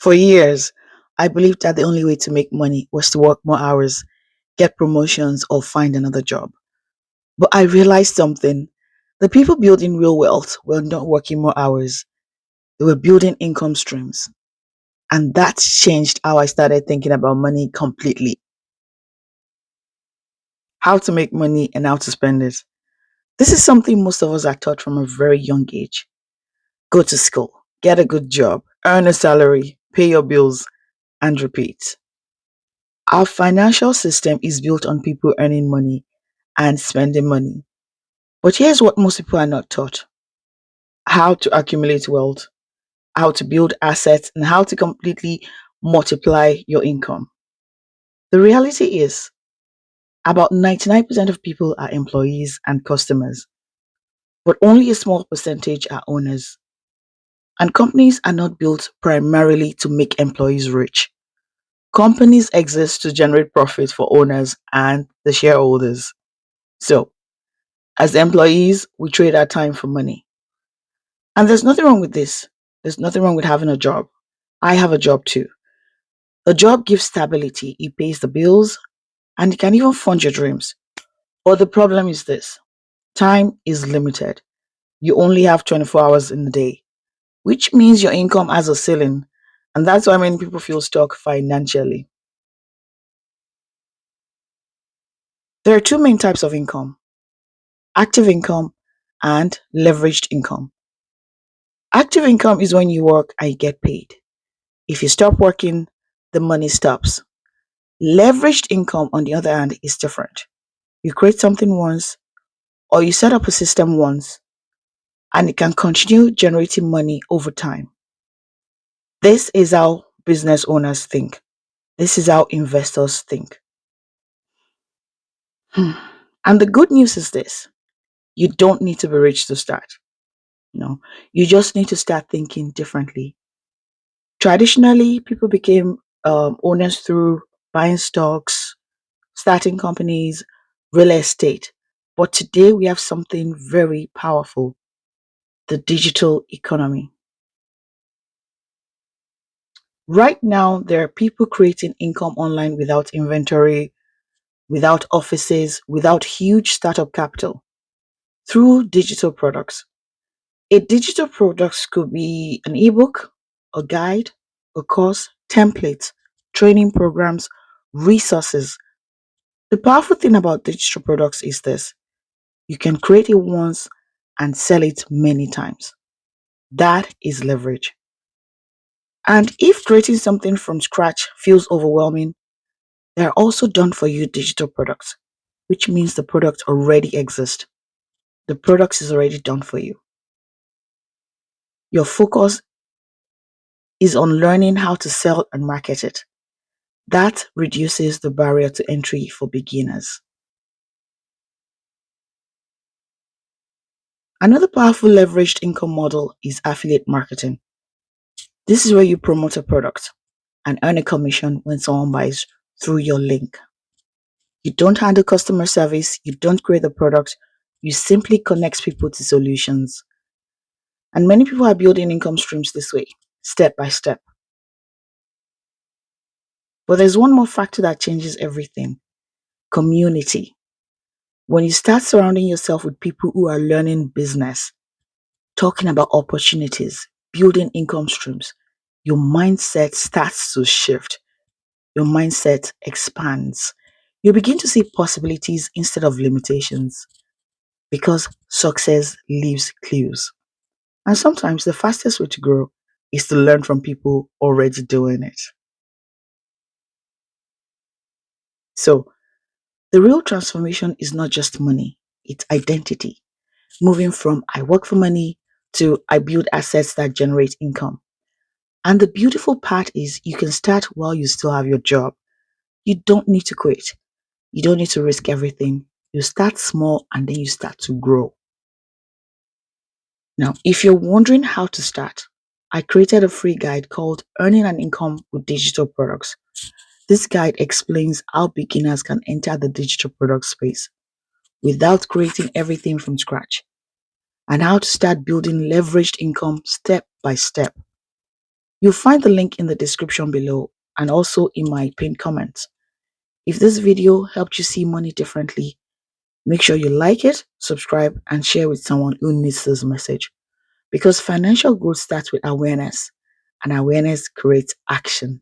For years, I believed that the only way to make money was to work more hours, get promotions, or find another job. But I realized something. The people building real wealth were not working more hours, they were building income streams. And that changed how I started thinking about money completely. How to make money and how to spend it. This is something most of us are taught from a very young age. Go to school, get a good job, earn a salary, pay your bills, and repeat. Our financial system is built on people earning money and spending money. But here's what most people are not taught: how to accumulate wealth, how to build assets, and how to completely multiply your income. The reality is, about 99% of people are employees and customers, but only a small percentage are owners. And companies are not built primarily to make employees rich. Companies exist to generate profit for owners and the shareholders. So, as employees, we trade our time for money. And there's nothing wrong with this. There's nothing wrong with having a job. I have a job too. A job gives stability, it pays the bills, and it can even fund your dreams. But the problem is this: time is limited. You only have 24 hours in the day, which means your income has a ceiling. And that's why many people feel stuck financially. There are two main types of income: active income and leveraged income. Active income is when you work and you get paid. If you stop working, the money stops. Leveraged income, on the other hand, is different. You create something once, or you set up a system once, and it can continue generating money over time. This is how business owners think. This is how investors think. Hmm. And the good news is this: you don't need to be rich to start. No, you just need to start thinking differently. Traditionally, people became owners through buying stocks, starting companies, real estate. But today we have something very powerful: the digital economy. Right now, there are people creating income online without inventory, without offices, without huge startup capital, through digital products. A digital product could be an ebook, a guide, a course, templates, training programs, resources. The powerful thing about digital products is this: you can create it once and sell it many times. That is leverage. And if creating something from scratch feels overwhelming, there are also done for you digital products, which means the product already exists. The product is already done for you. Your focus is on learning how to sell and market it. That reduces the barrier to entry for beginners. Another powerful leveraged income model is affiliate marketing. This is where you promote a product and earn a commission when someone buys through your link. You don't handle customer service, you don't create the product, you simply connect people to solutions. And many people are building income streams this way, step by step. But there's one more factor that changes everything: community. When you start surrounding yourself with people who are learning business, talking about opportunities, building income streams, your mindset starts to shift. Your mindset expands. You begin to see possibilities instead of limitations because success leaves clues. And sometimes the fastest way to grow is to learn from people already doing it. So, the real transformation is not just money, it's identity. Moving from I work for money to I build assets that generate income. And the beautiful part is you can start while you still have your job. You don't need to quit. You don't need to risk everything. You start small and then you start to grow. Now, if you're wondering how to start, I created a free guide called Earning an Income with Digital Products. This guide explains how beginners can enter the digital product space without creating everything from scratch, and how to start building leveraged income step by step. You'll find the link in the description below and also in my pinned comments. If this video helped you see money differently, make sure you like it, subscribe, and share with someone who needs this message. Because financial growth starts with awareness, and awareness creates action.